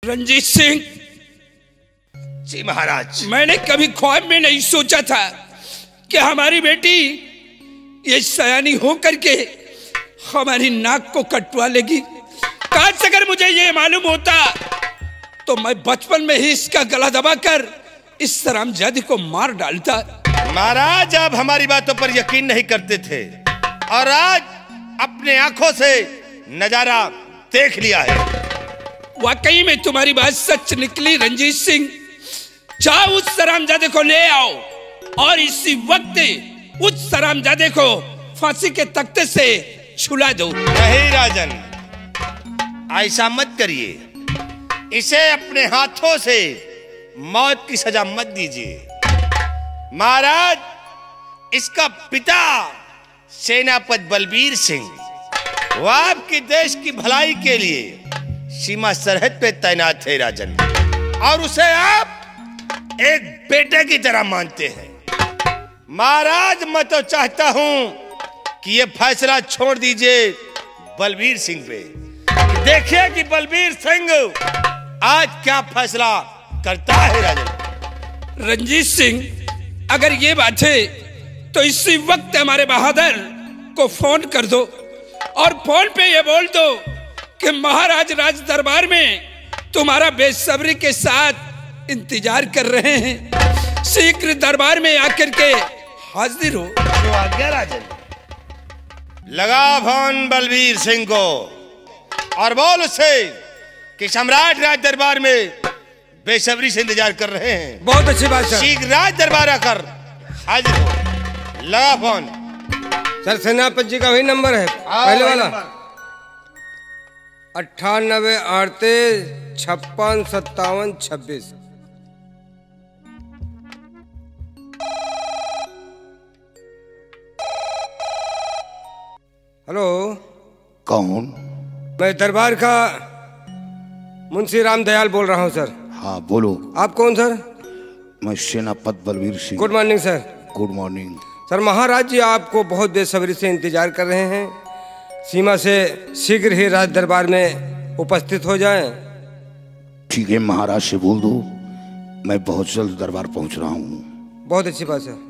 रंजीत सिंह जी महाराज। मैंने कभी ख्वाब में नहीं सोचा था कि हमारी बेटी ये सयानी हो करके हमारी नाक को कटवा लेगी। काश अगर मुझे ये मालूम होता तो मैं बचपन में ही इसका गला दबाकर इस हरामजादी को मार डालता। महाराज आप हमारी बातों पर यकीन नहीं करते थे और आज अपने आंखों से नजारा देख लिया है। वाकई में तुम्हारी बात सच निकली रंजीत सिंह। जाओ उस हरामजादे को ले आओ और इसी वक्त उस हरामजादे को फांसी के तख्ते से छुला दो। नहीं राजन, ऐसा मत करिए। इसे अपने हाथों से मौत की सजा मत दीजिए। महाराज, इसका पिता सेनापति बलबीर सिंह वो आपके देश की भलाई के लिए सीमा सरहद पे तैनात है राजन, और उसे आप एक बेटे की तरह मानते हैं। महाराज, मैं तो चाहता हूं कि ये फैसला छोड़ दीजिए बलबीर सिंह पे। देखिए कि बलबीर सिंह आज क्या फैसला करता है राजन। रंजीत सिंह, अगर ये बात है तो इसी वक्त हमारे बहादुर को फोन कर दो और फोन पे ये बोल दो कि महाराज राज दरबार में तुम्हारा बेसब्री के साथ इंतजार कर रहे हैं। शीघ्र दरबार में आकर के हाजिर हो। तो आज्ञा राजन। लगा फोन बलबीर सिंह को और बोल उससे कि सम्राट राज दरबार में बेसब्री से इंतजार कर रहे हैं। बहुत अच्छी बात सर। शीघ्र राज दरबार आकर हाजिर हो। लगा फोन। सर सेनापति जी का वही नंबर है पहले वाला 98 38 56 57 26। हेलो, कौन? मैं दरबार का मुंशी राम दयाल बोल रहा हूँ सर। हाँ बोलो। आप कौन सर? मैं सेनापति Balbir Singh. Good morning sir. Good morning sir, महाराज जी आपको बहुत बेसब्री से इंतजार कर रहे हैं। सीमा से शीघ्र ही राज दरबार में उपस्थित हो जाएं। ठीक है, महाराज से बोल दो मैं बहुत जल्द दरबार पहुंच रहा हूँ। बहुत अच्छी बात सर।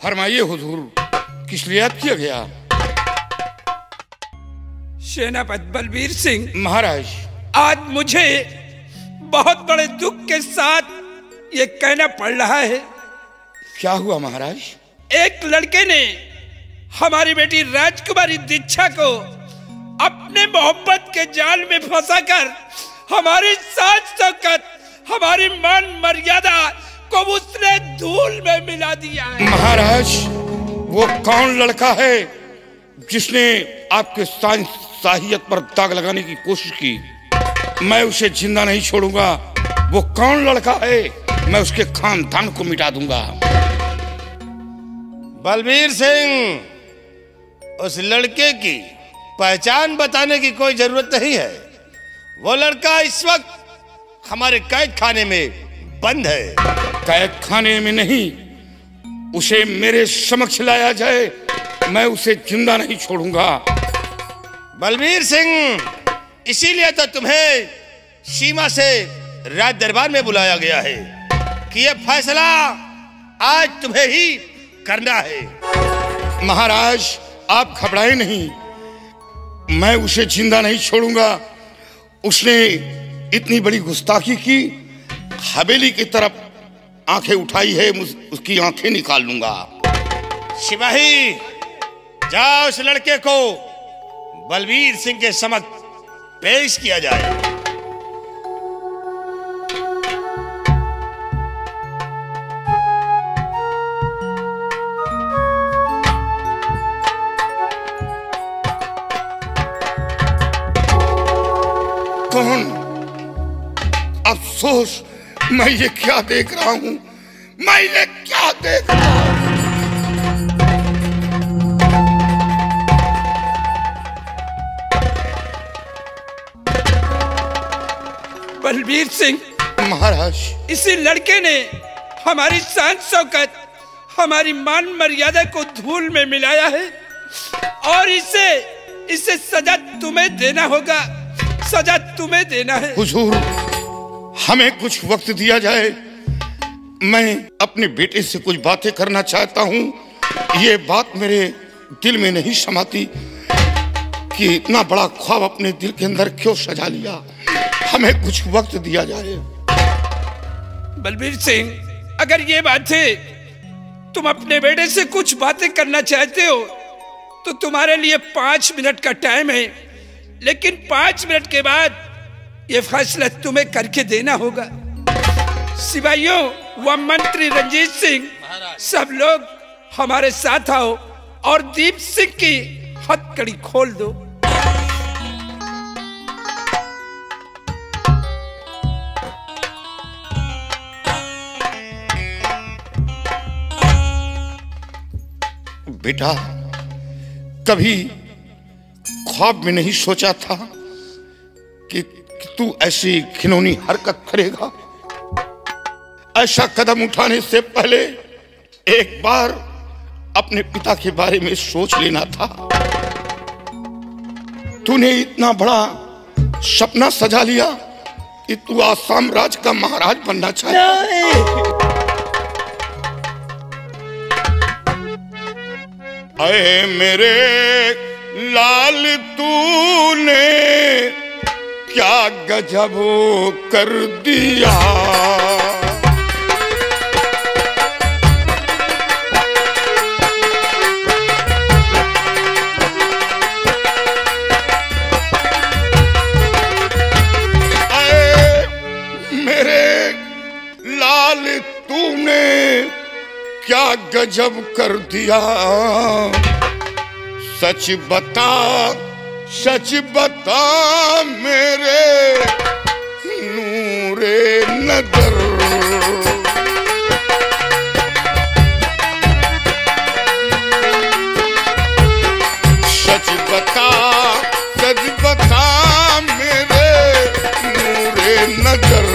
फरमाइए हुजूर, किस लिए याद किया गया? सेनापति बलबीर सिंह महाराज, आज मुझे बहुत बड़े दुख के साथ ये कहना पड़ रहा है। क्या हुआ महाराज? एक लड़के ने हमारी बेटी राजकुमारी दीक्षा को अपने मोहब्बत के जाल में फंसाकर हमारी साज शौकत, हमारी मान मर्यादा को उसने धूल में मिला दिया है। महाराज, वो कौन लड़का है जिसने आपके साहियत पर दाग लगाने की कोशिश की? मैं उसे जिंदा नहीं छोड़ूंगा। वो कौन लड़का है? मैं उसके खानदान को मिटा दूंगा। बलबीर सिंह, उस लड़के की पहचान बताने की कोई जरूरत नहीं है। वो लड़का इस वक्त हमारे कैद खाने में बंद है। कैद खाने में नहीं, उसे मेरे समक्ष लाया जाए, मैं उसे जिंदा नहीं छोड़ूंगा। बलबीर सिंह, इसीलिए तो तुम्हें सीमा से राज दरबार में बुलाया गया है कि यह फैसला आज तुम्हें ही करना है। महाराज, आप घबराए नहीं, मैं उसे जिंदा नहीं छोड़ूंगा। उसने इतनी बड़ी गुस्ताखी की, हवेली की तरफ आंखें उठाई है, उसकी आंखें निकाल लूंगा। सिपाही, जाओ उस लड़के को बलबीर सिंह के समक्ष पेश किया जाए। कौन? अफसोस मैं ये क्या देख रहा हूं, मैं ये क्या देख रहा हूं। बलबीर सिंह महाराज, इसी लड़के ने हमारी शान शौकत, हमारी मान मर्यादा को धूल में मिलाया है और इसे सजा तुम्हें देना होगा, सजा तुम्हें देना है। हुजूर, हमें कुछ वक्त दिया जाए, मैं अपने बेटे से कुछ बातें करना चाहता हूं। ये बात मेरे दिल में नहीं समाती कि इतना बड़ा ख्वाब अपने दिल के अंदर क्यों सजा लिया। हमें कुछ वक्त दिया जाए। बलबीर सिंह, अगर ये बात है तुम अपने बेटे से कुछ बातें करना चाहते हो तो तुम्हारे लिए 5 मिनट का टाइम है, लेकिन 5 मिनट के बाद ये फैसला तुम्हें करके देना होगा। सिपाहियों व मंत्री रंजीत सिंह, सब लोग हमारे साथ आओ और दीप सिंह की हथकड़ी खोल दो। बेटा, कभी ख्वाब में नहीं सोचा था कि तू ऐसी घिनौनी हरकत करेगा। ऐसा कदम उठाने से पहले एक बार अपने पिता के बारे में सोच लेना था। तूने इतना बड़ा सपना सजा लिया कि तू आसाम राज का महाराज बनना चाहता। अरे मेरे लाल, तूने क्या गजब कर दिया। मेरे लाल, तूने क्या गजब कर दिया। सच बता मेरे नूरे नजर। सच बता मेरे नूरे नजर।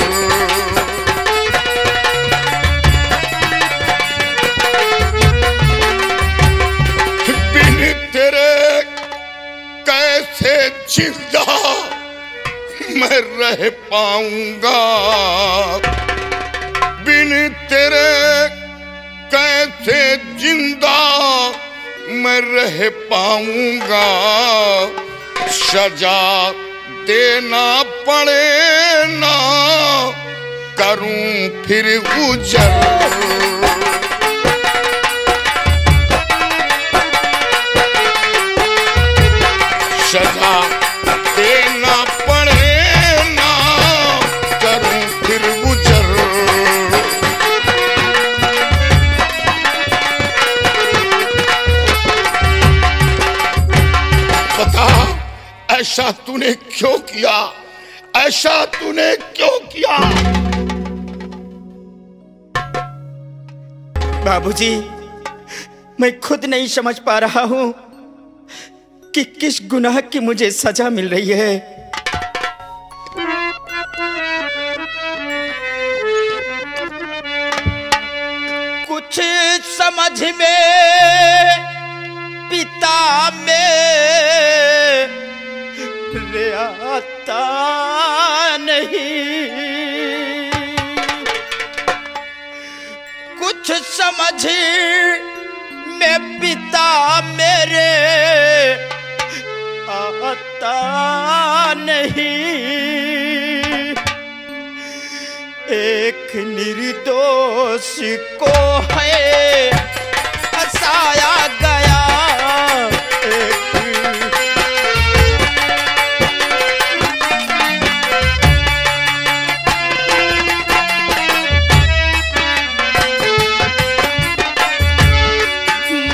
जिंदा मैं रह पाऊंगा, बिन तेरे कैसे जिंदा मैं रह पाऊंगा। सजा देना पड़े ना करूं फिर गुजर। सजा देना पड़े ना करूं फिर गुजर। बता, ऐसा तूने क्यों किया, ऐसा तूने क्यों किया। बाबूजी, मैं खुद नहीं समझ पा रहा हूं कि किस गुनाह की मुझे सजा मिल रही है। कुछ समझ में पिता मेरे आता नहीं। कुछ समझ में पिता मेरे आता नहीं। एक निर्दोष को है फंसाया गया।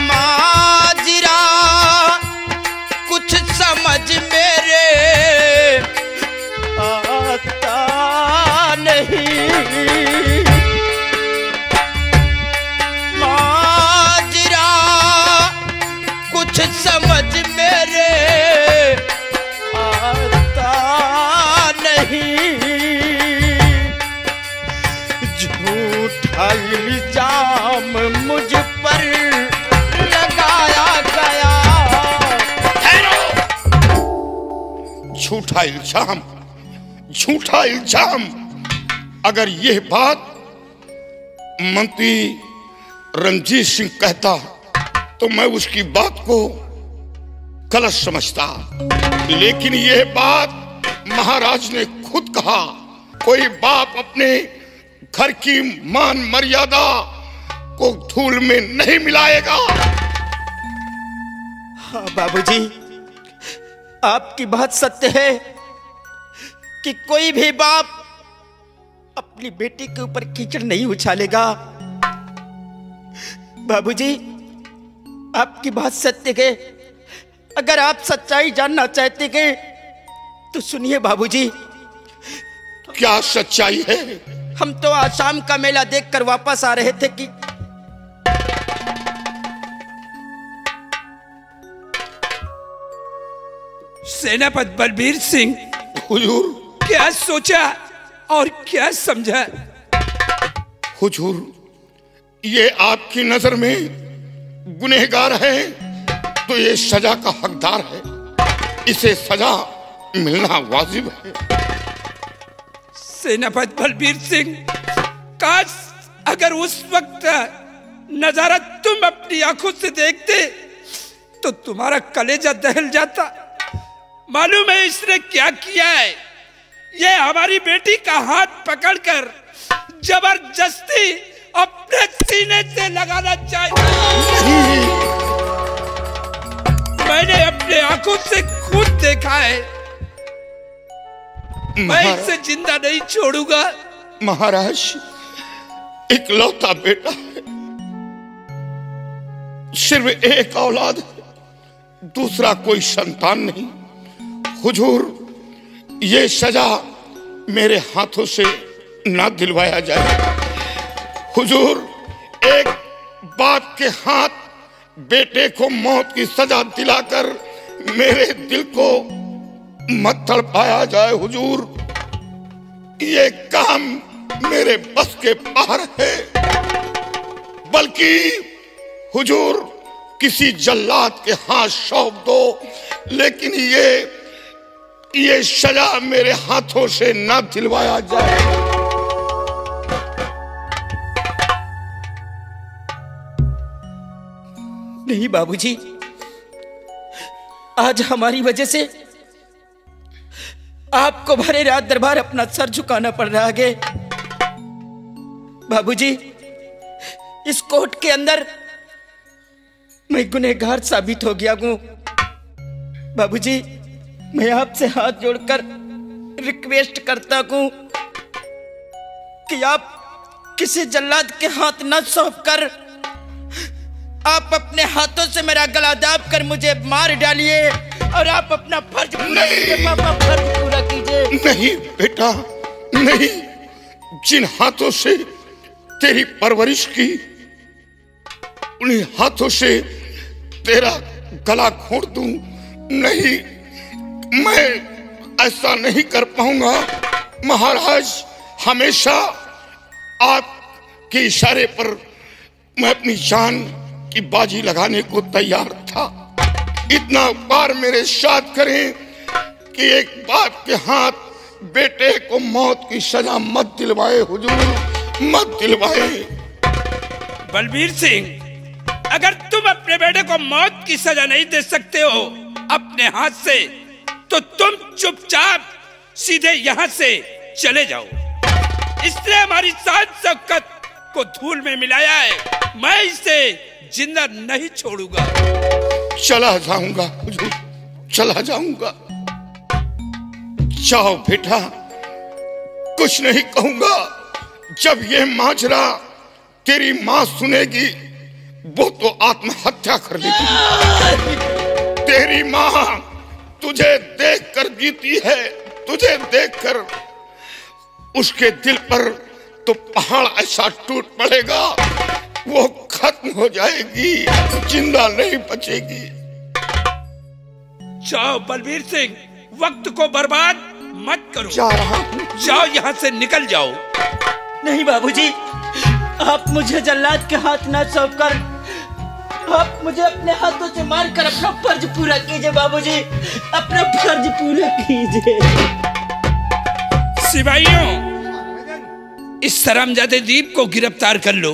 माजरा कुछ समझ मेरे आता नहीं। झूठा इल्जाम, झूठा इल्जाम। अगर यह बात मंत्री रंजीत सिंह कहता तो मैं उसकी बात को गलत समझता, लेकिन यह बात महाराज ने खुद कहा। कोई बाप अपने घर की मान मर्यादा को धूल में नहीं मिलाएगा। हाँ बाबूजी, आपकी बात सत्य है कि कोई भी बाप अपनी बेटी के ऊपर कीचड़ नहीं उछालेगा। बाबूजी, आपकी बात सत्य है। अगर आप सच्चाई जानना चाहते हैं तो सुनिए बाबूजी। क्या सच्चाई है? हम तो आज शाम का मेला देखकर वापस आ रहे थे कि सेनापति बलबीर सिंह, हुजूर, क्या सोचा और क्या समझा? हुजूर, ये आपकी नजर में गुनहगार है तो ये सजा का हकदार है, इसे सजा मिलना वाजिब है। सेनापति बलबीर सिंह, काश अगर उस वक्त नजारा तुम अपनी आंखों से देखते तो तुम्हारा कलेजा दहल जाता। मालूम है इसने क्या किया है? ये हमारी बेटी का हाथ पकड़कर जबरदस्ती अपने सीने से लगाना चाहता। मैंने अपने आंखों से खुद देखा है। मैं इसे जिंदा नहीं छोड़ूंगा। महाराज, इकलौता बेटा है, सिर्फ एक औलाद है, दूसरा कोई संतान नहीं। हुजूर, ये सजा मेरे हाथों से ना दिलवाया जाए। हुजूर, एक बाप के हाथ बेटे को मौत की सजा दिलाकर मेरे दिल को मत तड़पाया जाए। हुजूर, ये काम मेरे बस के बाहर है, बल्कि हुजूर किसी जल्लाद के हाथ सौंप दो, लेकिन ये सजा मेरे हाथों से ना दिलवाया जाए। नहीं बाबूजी, आज हमारी वजह से आपको भरे रात दरबार अपना सर झुकाना पड़ रहा है। बाबूजी, इस कोर्ट के अंदर मैं गुनहगार साबित हो गया हूं। बाबूजी, मैं आपसे हाथ जोड़कर रिक्वेस्ट करता हूं कि आप किसी जल्लाद के हाथ न सौंप कर आप अपने हाथों से मेरा गला दाब कर मुझे मार डालिए और आप अपना फर्ज पूरा कीजिए। पापा, फर्ज पूरा कीजिए। नहीं बेटा, नहीं। जिन हाथों से तेरी परवरिश की, उन्हीं हाथों से तेरा गला घोंट दूं। नहीं, मैं ऐसा नहीं कर पाऊंगा। महाराज, हमेशा आपके इशारे पर मैं अपनी जान की बाजी लगाने को तैयार था। इतना बार मेरे साथ करें कि एक बाप के हाथ बेटे को मौत की सजा मत दिलवाए। हुजूर, मत दिलवाए। बलबीर सिंह, अगर तुम अपने बेटे को मौत की सजा नहीं दे सकते हो अपने हाथ से, तो तुम चुपचाप सीधे यहाँ से चले जाओ। इसने हमारी शान शौकत को धूल में मिलाया है। मैं इसे जिंदा नहीं छोड़ूंगा। चला जाऊंगा हुजूर, चला जाऊंगा। जाओ बेटा, कुछ नहीं कहूंगा। जब ये माजरा तेरी मां सुनेगी, वो तो आत्महत्या कर लेगी। तेरी मां तुझे देखकर जीती है, तुझे देखकर उसके दिल पर तो पहाड़ ऐसा टूट पड़ेगा, वो खत्म हो जाएगी, जिंदा नहीं बचेगी। जाओ बलबीर सिंह, वक्त को बर्बाद मत करो। जा रहा हूं। जाओ, यहाँ से निकल जाओ। नहीं बाबूजी, आप मुझे जल्लाद के हाथ न सौंपकर आप मुझे अपने हाथों से मारकर अपना फर्ज पूरा कीजिए बाबूजी, अपना फर्ज पूरा कीजिए। सिपाहियों, इस शर्मजादे दीप को गिरफ्तार कर लो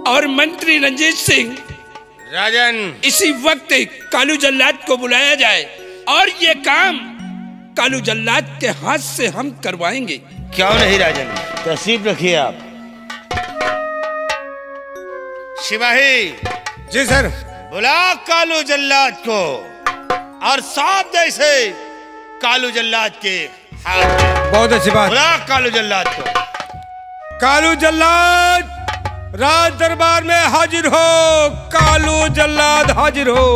और मंत्री रंजीत सिंह राजन, इसी वक्त कालू जल्लाद को बुलाया जाए और ये काम कालू जल्लाद के हाथ से हम करवाएंगे। क्यों नहीं राजन, तशरीफ रखिए आप। सिपाही जी सर। बुला कालू जल्लाद को और सांप जैसे कालू जल्लाद के हाथ में। बहुत अच्छी बात। बुला कालू जल्लाद को। कालू जल्लाद राज दरबार में हाजिर हो। कालू जल्लाद हाजिर हो।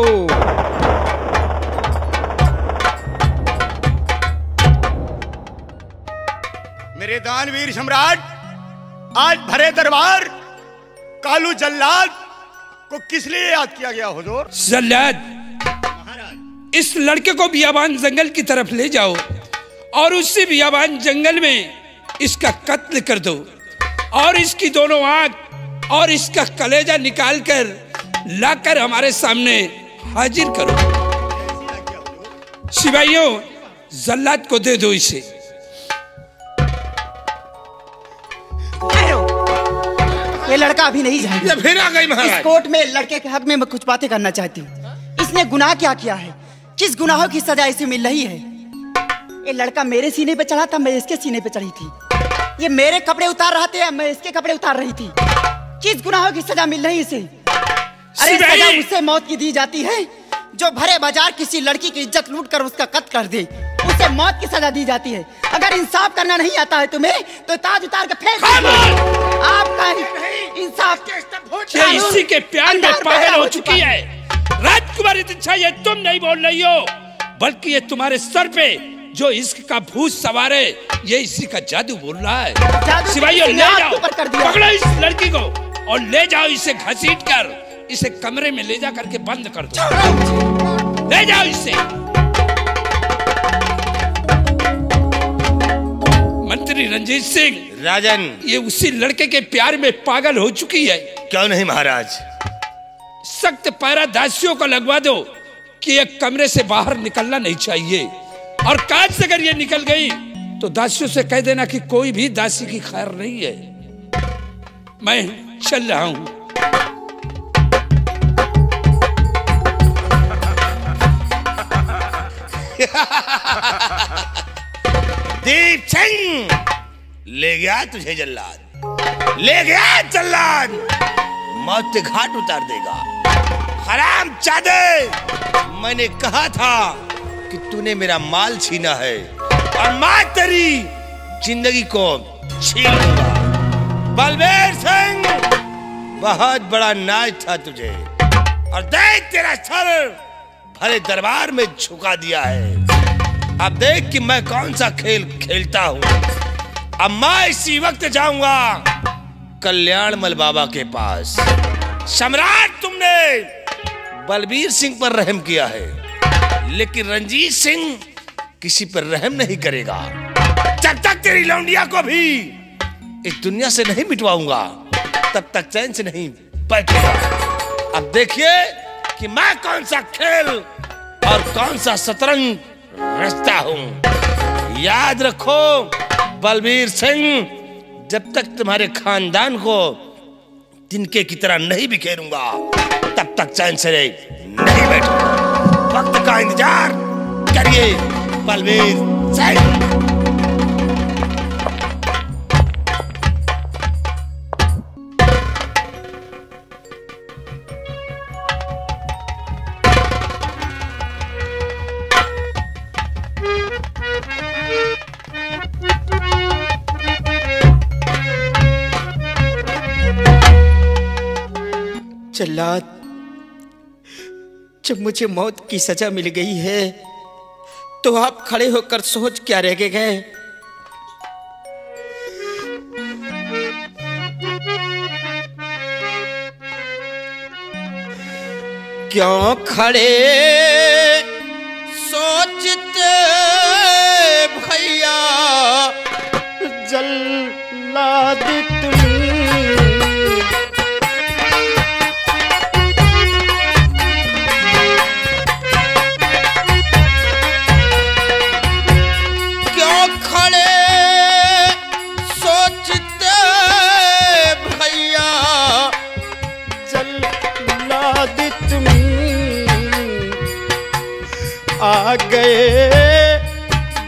मेरे दानवीर सम्राट, आज भरे दरबार कालू जल्लाद को किस लिए याद किया गया हुजूर? जल्लाद, इस लड़के को बियाबान जंगल की तरफ ले जाओ और उसी बियाबान जंगल में इसका कत्ल कर दो और इसकी दोनों आंख और इसका कलेजा निकालकर लाकर हमारे सामने हाजिर करो। सिपाहियों, जल्लाद को दे दो इसे। ये लड़का अभी नहीं जाएगा। फिर आ गई महाराज। इस कोर्ट में लड़के के हक में मैं कुछ बातें करना चाहती हूँ। इसने गुनाह क्या किया है? किस गुनाहों की सजा इसे मिल रही है? ये लड़का मेरे सीने पे चढ़ा था, मैं इसके सीने पे चढ़ी थी। ये मेरे कपड़े उतार रहा था, मैं इसके कपड़े उतार रही थी। किस गुनाहों की सजा मिल रही इसे? अरे सजा उससे मौत की दी जाती है जो भरे बाजार किसी लड़की की इज्जत लूट कर उसका कत्ल कर दे, उसे मौत की सजा दी जाती है। अगर इंसाफ करना नहीं आता है तुम्हें तो ताज उतार के फेंक दो। आपका इंसाफ क्या इसी के प्यार में पागल हो चुकी है? राजकुमारी दीक्षा, ये तुम नहीं बोल रही हो, बल्कि ये तुम्हारे सर पे जो इश्क का भूत सवार है, ये इसी का जादू बोल रहा है। सिपाहियों, ले जाओ, पकड़ो इस लड़की को और ले जाओ इसे घसीट कर इसे कमरे में ले जा करके बंद कर दो। ले जाओ इसे। मंत्री रंजीत सिंह, राजन, ये उसी लड़के के प्यार में पागल हो चुकी है। क्यों नहीं महाराज? सख्त पैरा दासियों को लगवा दो कि ये कमरे से बाहर निकलना नहीं चाहिए, और काज से अगर ये निकल गई तो दासियों से कह देना कि कोई भी दासी की खैर नहीं है। मैं चल रहा हूं। दीप सिंह, ले गया तुझे जल्लाद, ले गया जल्लाद, मौत के घाट उतार देगा। हराम चादे, मैंने कहा था कि तूने मेरा माल छीना है और मैं तेरी जिंदगी को छीन लूंगा। बलबीर सिंह, बहुत बड़ा नाज था तुझे, और देख तेरा सर भरे दरबार में झुका दिया है। अब देख कि मैं कौन सा खेल खेलता हूं। अब मैं इसी वक्त जाऊंगा कल्याणमल बाबा के पास। सम्राट, तुमने बलबीर सिंह पर रहम किया है, लेकिन रंजीत सिंह किसी पर रहम नहीं करेगा। जब तक तेरी लौंडिया को भी इस दुनिया से नहीं मिटवाऊंगा, तब तक चैन से नहीं बैठेगा। अब देखिए कि मैं कौन सा खेल और कौन सा शतरंज रचता हूं। याद रखो बलबीर सिंह, जब तक तुम्हारे खानदान को तिनके की तरह नहीं बिखेरूंगा, तब तक चैन से नहीं बैठूंगा। वक्त का इंतजार करिए बलबीर सिंह। जल्लाद, जब मुझे मौत की सजा मिल गई है तो आप खड़े होकर सोच क्या रह गए? क्यों खड़े सोचते भैया जल्लाद तुम?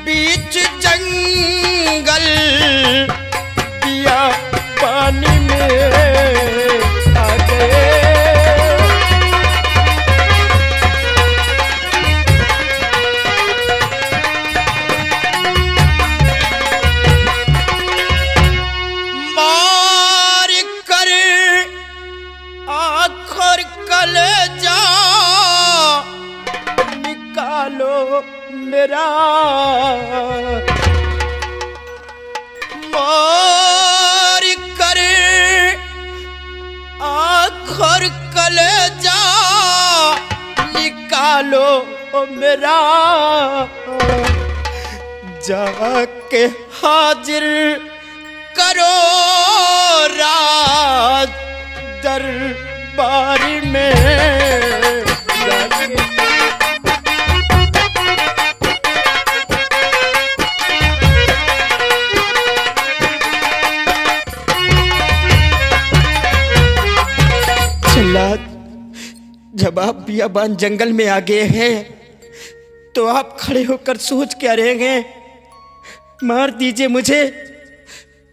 बीच जंगल पिया पानी में आ गए। मार कर आखिर कलेजा निकालो मेरा, मार कर आखिर कलेजा निकालो मेरा, जाके हाजिर करो राज दरबार में। जब आप बियाबान जंगल में आ गए हैं तो आप खड़े होकर सोच क्या रह गए? मार दीजिए मुझे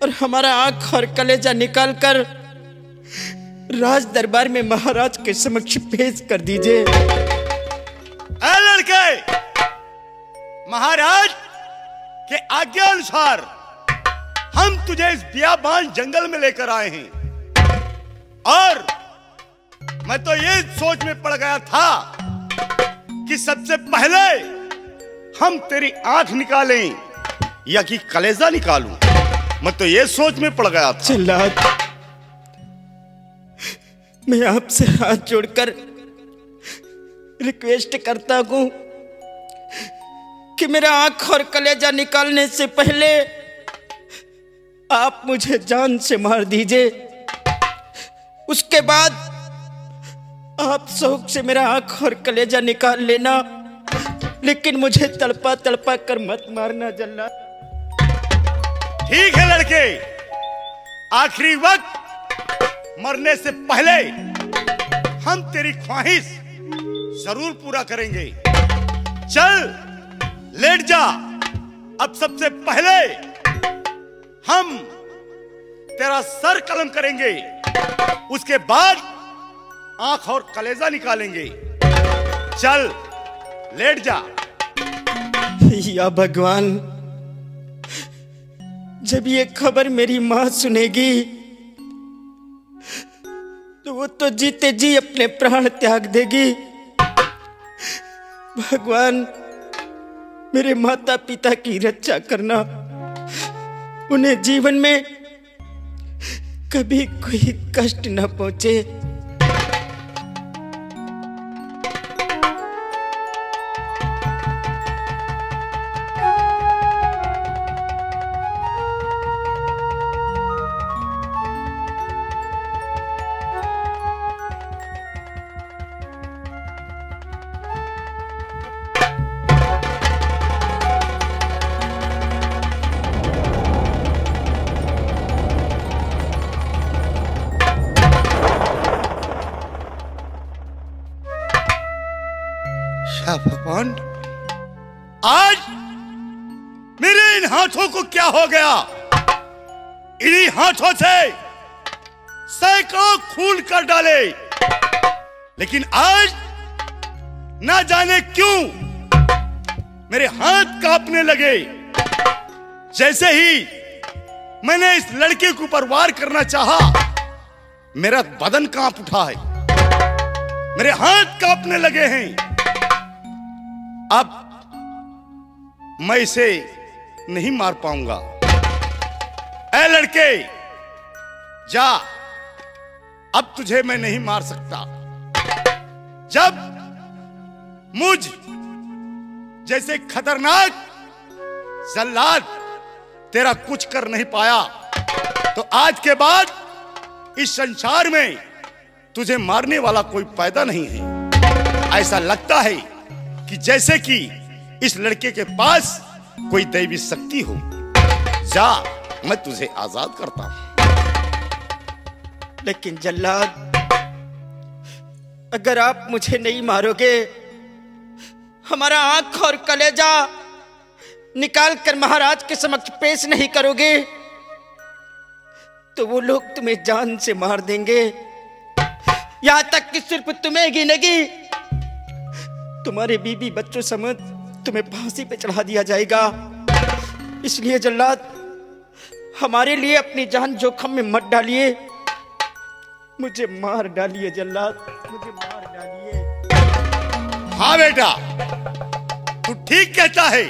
और हमारा आंख और कलेजा निकालकर राज दरबार में महाराज के समक्ष पेश कर दीजिए। ऐ लड़के, महाराज के आज्ञा अनुसार हम तुझे इस बियाबान जंगल में लेकर आए हैं और मैं तो ये सोच में पड़ गया था कि सबसे पहले हम तेरी आंख निकालें या कि कलेजा निकालूं। मैं तो ये सोच में पड़ गया था। जल्लाद, मैं आपसे हाथ जोड़कर रिक्वेस्ट करता हूं कि मेरा आंख और कलेजा निकालने से पहले आप मुझे जान से मार दीजिए। उसके बाद आप शौक से मेरा आंख और कलेजा निकाल लेना, लेकिन मुझे तड़पा तड़पा कर मत मारना जल्लाद। ठीक है लड़के, आखिरी वक्त मरने से पहले हम तेरी ख्वाहिश जरूर पूरा करेंगे। चल लेट जा। अब सबसे पहले हम तेरा सर कलम करेंगे, उसके बाद आंख और कलेजा निकालेंगे। चल लेट जा। या भगवान, जब ये खबर मेरी मां सुनेगी तो वो तो जीते जी अपने प्राण त्याग देगी। भगवान, मेरे माता पिता की रक्षा करना, उन्हें जीवन में कभी कोई कष्ट न पहुंचे। भगवान, आज मेरे इन हाथों को क्या हो गया? इन्हीं हाथों से सैकड़ों खून कर डाले, लेकिन आज ना जाने क्यों मेरे हाथ कांपने लगे। जैसे ही मैंने इस लड़के के ऊपर वार करना चाहा, मेरा बदन कांप उठा है, मेरे हाथ कांपने लगे हैं। अब मैं इसे नहीं मार पाऊंगा। ऐ लड़के, जा, अब तुझे मैं नहीं मार सकता। जब मुझ जैसे खतरनाक जल्लाद तेरा कुछ कर नहीं पाया, तो आज के बाद इस संसार में तुझे मारने वाला कोई पैदा नहीं है। ऐसा लगता है कि जैसे कि इस लड़के के पास कोई दैवी शक्ति हो। जा, मैं तुझे आजाद करता हूं। लेकिन जल्लाद, अगर आप मुझे नहीं मारोगे, हमारा आंख और कलेजा निकाल कर महाराज के समक्ष पेश नहीं करोगे तो वो लोग तुम्हें जान से मार देंगे। यहां तक कि सिर्फ तुम्हें ही नहीं, तुम्हारे बीबी बच्चों समेत तुम्हें फांसी पे चढ़ा दिया जाएगा। इसलिए जल्लाद, हमारे लिए अपनी जान जोखिम में मत डालिए, मुझे मार डालिए जल्लाद, मुझे मार डालिए। हाँ बेटा, तू ठीक कहता है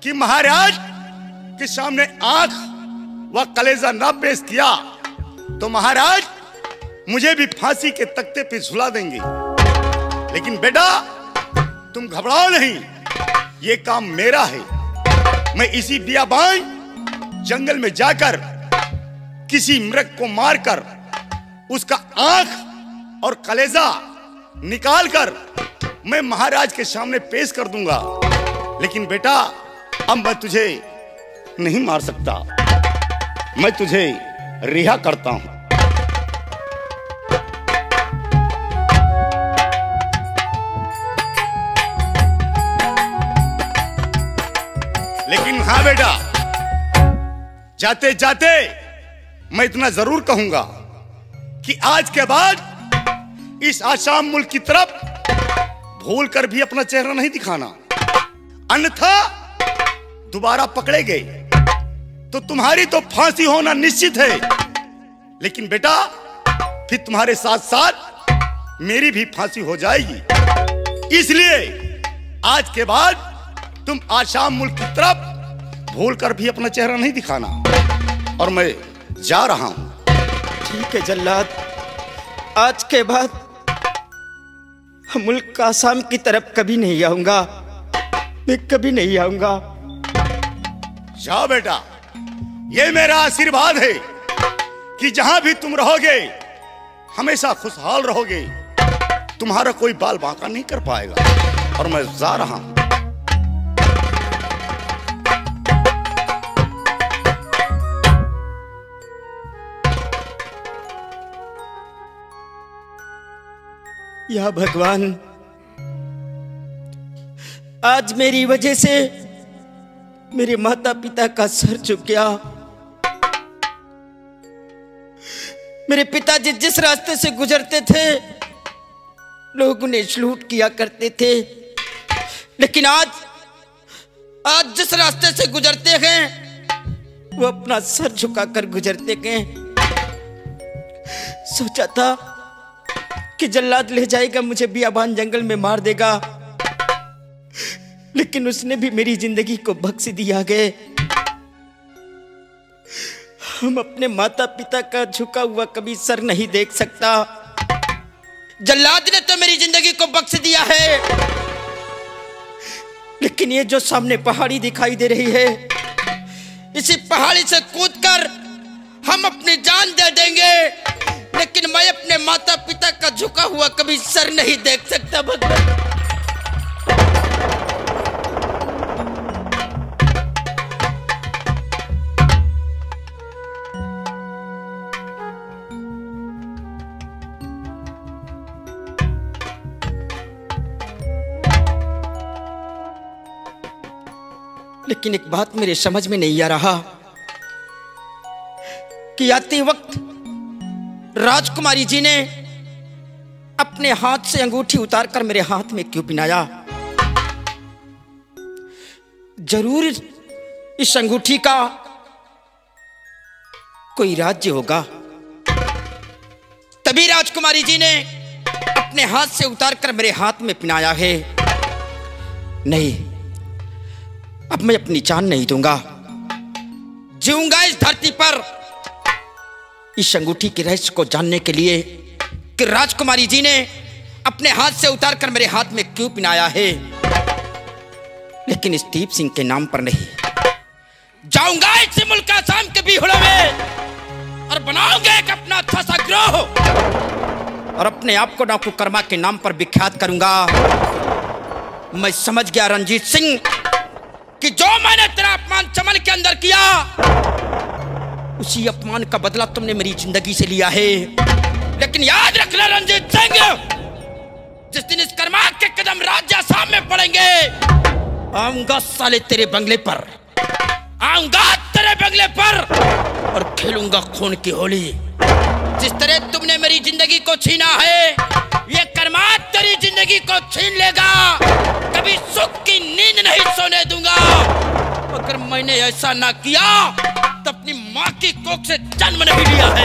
कि महाराज के सामने आंख व कलेजा न पेश किया तो महाराज मुझे भी फांसी के तख्ते पे झुला देंगे। लेकिन बेटा तुम घबराओ नहीं, ये काम मेरा है। मैं इसी बियाबान जंगल में जाकर किसी मृग को मारकर उसका आंख और कलेजा निकालकर मैं महाराज के सामने पेश कर दूंगा। लेकिन बेटा अब मैं तुझे नहीं मार सकता, मैं तुझे रिहा करता हूं। लेकिन हाँ बेटा, जाते जाते मैं इतना जरूर कहूंगा कि आज के बाद इस आसाम मुल्क की तरफ भूल कर भी अपना चेहरा नहीं दिखाना, अन्यथा दोबारा पकड़े गए तो तुम्हारी तो फांसी होना निश्चित है। लेकिन बेटा फिर तुम्हारे साथ साथ मेरी भी फांसी हो जाएगी। इसलिए आज के बाद तुम आसाम मुल्क की तरफ भूल कर भी अपना चेहरा नहीं दिखाना, और मैं जा रहा हूं। ठीक है जल्लाद, आज के बाद हम मुल्क आसाम की तरफ कभी नहीं आऊंगा, मैं कभी नहीं आऊंगा। जाओ बेटा, ये मेरा आशीर्वाद है कि जहां भी तुम रहोगे हमेशा खुशहाल रहोगे, तुम्हारा कोई बाल बांका नहीं कर पाएगा। और मैं जा रहा हूं। या भगवान, आज मेरी वजह से मेरे माता पिता का सर झुक गया। मेरे पिताजी जिस रास्ते से गुजरते थे लोग उन्हें सलूट किया करते थे, लेकिन आज जिस रास्ते से गुजरते हैं वो अपना सर झुकाकर गुजरते हैं। सोचा था कि जल्लाद ले जाएगा, मुझे बियाबान जंगल में मार देगा, लेकिन उसने भी मेरी जिंदगी को बख्श दिया गए। हम अपने माता पिता का झुका हुआ कभी सर नहीं देख सकता। जल्लाद ने तो मेरी जिंदगी को बख्श दिया है, लेकिन ये जो सामने पहाड़ी दिखाई दे रही है, इसी पहाड़ी से कूदकर हम अपनी जान दे देंगे, लेकिन मैं अपने माता पिता का झुका हुआ कभी सर नहीं देख सकता। भगवान, लेकिन एक बात मेरे समझ में नहीं आ रहा कि आते वक्त राजकुमारी जी ने अपने हाथ से अंगूठी उतारकर मेरे हाथ में क्यों पहनाया? जरूर इस अंगूठी का कोई राज्य होगा, तभी राजकुमारी जी ने अपने हाथ से उतारकर मेरे हाथ में पहनाया है। नहीं, अब मैं अपनी जान नहीं दूंगा, जीऊंगा इस धरती पर इस अंगूठी के रहस्य को जानने के लिए कि राजकुमारी जी ने अपने हाथ से उतारकर मेरे हाथ में क्यों पहनाया है। लेकिन इस दीप सिंह के नाम पर नहीं, जाऊंगा इस मुल्क आसाम के बीहड़ों में और बनाऊंगा एक अपना अच्छा सा ग्रोह और अपने आप को डाकू कर्मा के नाम पर विख्यात करूंगा। मैं समझ गया रंजीत सिंह कि जो मैंने तेरा अपमान चमन के अंदर किया, उसी अपमान का बदला तुमने मेरी जिंदगी से लिया है। लेकिन याद रखना रंजीत सिंह, जिस दिन इस कर्माक के कदम राजा सामने पड़ेंगे, आऊंगा साले तेरे बंगले पर, आऊंगा तेरे बंगले पर और खेलूंगा खून की होली। जिस तरह तुमने मेरी जिंदगी को छीना है, ये कर्माक तेरी जिंदगी को छीन लेगा। कभी सुख की नींद नहीं सोने दूंगा। अगर मैंने ऐसा ना किया तो अपनी माँ की कोख से जन्म नहीं लिया है।